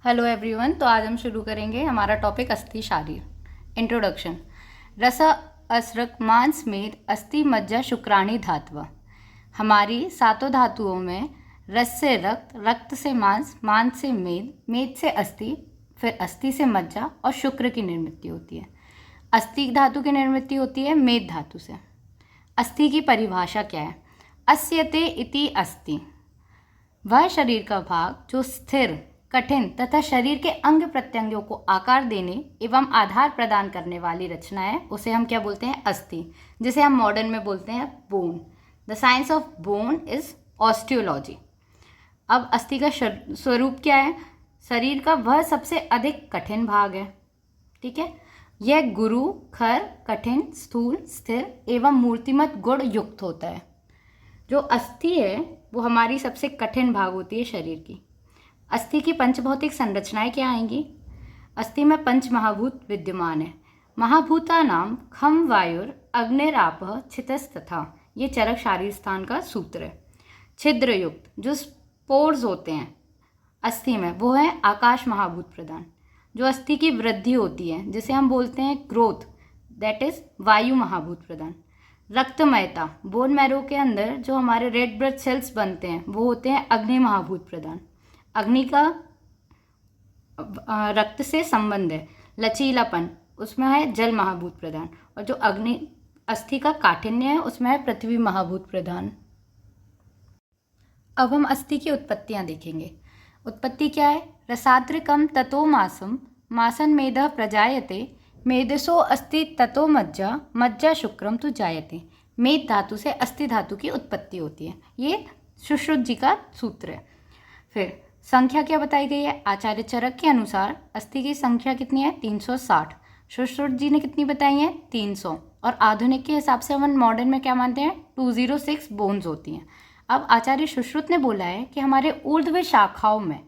Hello everyone. तो आज हम शुरू करेंगे हमारा टॉपिक अस्थि शारीर। इंट्रोडक्शन। रस असृक मांस मेद अस्थि मज्जा शुक्राणी धात्व। हमारी सातों धातुओं में रस से रक्त, रक्त से मांस, मांस से मेद, मेद से अस्थि, फिर अस्थि से मज्जा और शुक्र की निर्मित होती है। अस्थि धातु की निर्मित होती है मेद धातु से। अस्थि की परिभाषा क्या है? अस्यते इति अस्थि, वह शरीर का भाग जो स्थिर, कठिन तथा शरीर के अंग प्रत्यंगों को आकार देने एवं आधार प्रदान करने वाली रचना है, उसे हम क्या बोलते हैं? अस्थि, जिसे हम मॉडर्न में बोलते हैं bone. The science of bone is osteology. अब अस्थि का स्वरूप क्या है? शरीर का वह सबसे अधिक कठिन भाग है। ठीक है, यह गुरु, खर, कठिन, स्थूल, स्थिर एवं मूर्तिमत गुण युक्त होता है। जो अस्थि है वो हमारी सबसे कठिन भाग होती है शरीर की। अस्थि की पंचभौतिक संरचनाएं क्या आएंगी? अस्थि में पंच महाभूत विद्यमान है। महाभूता नाम खम वायुर अग्निरापः छितस्तथा, ये चरक शारीर स्थान का सूत्र है। छिद्र युक्त जो स्पोर्स होते हैं अस्थि में, वो है आकाश महाभूत प्रधान। जो अस्थि की वृद्धि होती है जिसे हम बोलते हैं ग्रोथ, दैट इज वायु महाभूत प्रधान। रक्तमयता, बोन मैरो के अंदर जो हमारे रेड ब्लड सेल्स बनते हैं वो होते हैं अग्नि महाभूत प्रधान। अग्नि का रक्त से संबंध है। लचीलापन, उसमें है जल महाभूत प्रधान। और जो अग्नि अस्थि का काठिन्य है उसमें है पृथ्वी महाभूत प्रधान। अब हम अस्थि की उत्पत्तियां देखेंगे। उत्पत्ति क्या है? रसाद्रिकम ततो मासम, मासन मेदः प्रजायते, मेदसो अस्थि ततो मज्जा, मज्जा शुक्रम तो जायते। मेद धातु से अस्थि धातु की उत्पत्ति होती है। ये सुश्रुत जी का सूत्र है। फिर संख्या क्या बताई गई है? आचार्य चरक के अनुसार अस्थि की संख्या कितनी है? 360। सुश्रुत जी ने कितनी बताई है? 300। और आधुनिक के हिसाब से हम मॉडर्न में क्या मानते हैं? 206 बोन्स होती हैं। अब आचार्य सुश्रुत ने बोला है कि हमारे ऊर्ध्व शाखाओं में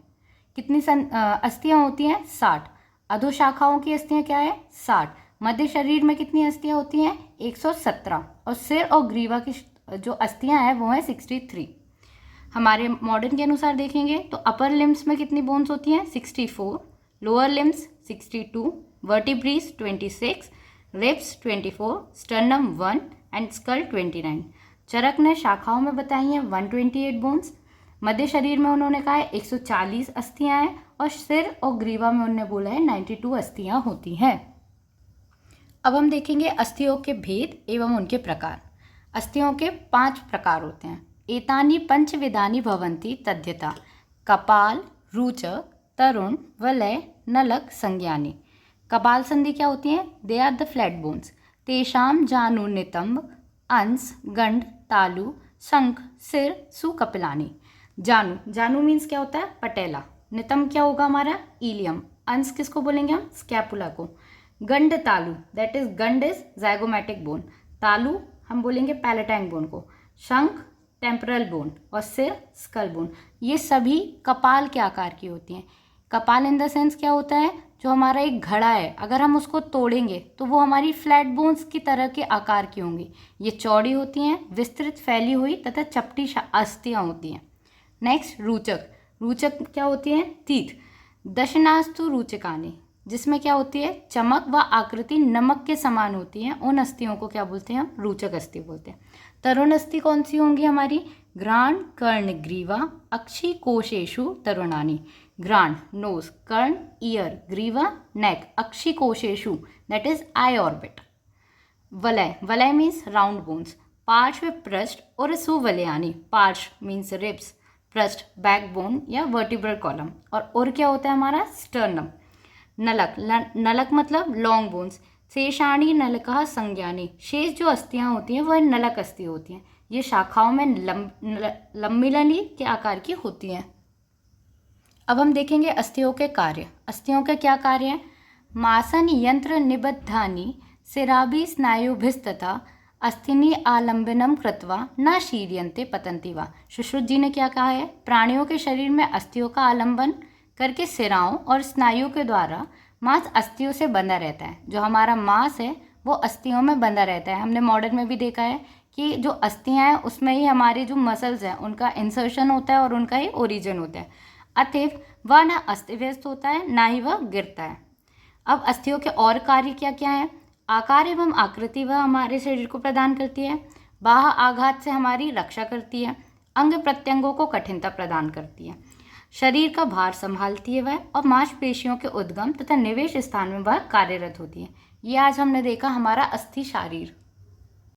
कितनी अस्थियां होती हैं? 60। अधो शाखाओं की अस्थियां क्या है? 60। मध्य शरीर में कितनी अस्थियां होती हैं? 117। और सिर और ग्रीवा की जो अस्थियां हैं वो है 63। हमारे मॉडर्न के अनुसार देखेंगे तो अपर लिम्स में कितनी बोन्स होती हैं? 64। Lower limbs 62, vertebrae 26, ribs 24, sternum 1 and skull 29। चरक ने शाखाओं में बताई हैं 128 बोन्स। मध्य शरीर में उन्होंने कहा है 140 अस्थियां हैं और सिर और ग्रीवा में उन्होंने बोला है 92 अस्थियां होती हैं। अब हम देखेंगे अस्थियों के भेद एवं उनके प्रकार। अस्थियों के 5 प्रकार होते हैं। एतानि पंचविधानि भवन्ति तद्यथा कपाल, रुचक, तरुण, वलय, नलक, संज्ञानी। कपाल संधि क्या होती है? They are the flat bones. तेषाम जानु नितंब, अंश, गंड, तालु, शंख, सिर, सुकपिलानी। जानु, जानु मीन्स क्या होता है? पटेला। नितंब क्या होगा हमारा? इलियम। अंश किसको बोलेंगे हम? स्कैपुला को। गंड तालु, दैट इज गंड इज जाइगोमैटिक बोन। तालु हम बोलेंगे पैलेटाइन बोन को। शंख टेम्परल बोन और सिर स्कल बोन। ये सभी कपाल के आकार की होती हैं। कपाल इन द सेंस क्या होता है? जो हमारा एक घड़ा है, अगर हम उसको तोड़ेंगे तो वो हमारी फ्लैट बोन्स की तरह के आकार की होंगी। ये चौड़ी होती हैं, विस्तृत फैली हुई तथा चपटी अस्थियां होती हैं। नेक्स्ट रुचक। रुचक क्या होती है? तीत। दशनास्तु रुचकानी, जिसमें क्या होती है? चमक व आकृति नमक के समान होती है। उन अस्थियों को क्या बोलते हैं? हम रुचक अस्थि बोलते हैं। तरुण अस्थि कौन सी होंगी हमारी? घ्राण, कर्ण, ग्रीवा, अक्षि कोशेषु तरुणानी। घ्राण नोज, कर्ण ईयर, ग्रीवा नेक, अक्षि कोशेषु दैट इज आई ऑर्बिट। वलय, वलय मीन्स राउंड बोन्स। पार्श्व पृष्ठ और सुवलयानी। पार्श्व मीन्स रिब्स, पृष्ठ बैकबोन या वर्टिब्रल कॉलम, और क्या होता है हमारा? स्टर्नम। नलक, नलक मतलब लॉन्ग बोन्स। शेषाणी नलकः संज्ञानी। शेष जो अस्थियां होती हैं वह नलक अस्थि होती हैं। ये शाखाओं में लंबी के आकार की होती हैं। अब हम देखेंगे अस्थियों के कार्य। अस्थियों के क्या कार्य हैं? मासन यंत्र निबद्धानि सिराभि स्नायुभिस्तथा अस्थिनि आलंबनम कृत्वा न शीर्यन्ते पतन्ति वा। सुश्रुत जी ने क्या कहा है? प्राणियों के शरीर में अस्थियों का आलंबन करके सिराओं और स्नायुओं के द्वारा मांस अस्थियों से बंधा रहता है। जो हमारा मांस है वो अस्थियों में बंधा रहता है। हमने मॉडर्न में भी देखा है कि जो अस्थियां हैं उसमें ही हमारे जो मसल्स हैं उनका इंसर्शन होता है और उनका ही ओरिजिन होता है। अतएव वह न अस्त व्यस्त होता है, ना ही वह गिरता है। अब अस्थियों के और कार्य क्या क्या हैं? आकार एवं आकृति वह हमारे शरीर को प्रदान करती है, बाह्य आघात से हमारी रक्षा करती है, अंग प्रत्यंगों को कठिनता प्रदान करती है, शरीर का भार संभालती है वह, और मांसपेशियों के उद्गम तथा निवेश स्थान में वह कार्यरत होती है। ये आज हमने देखा हमारा अस्थि शारीर।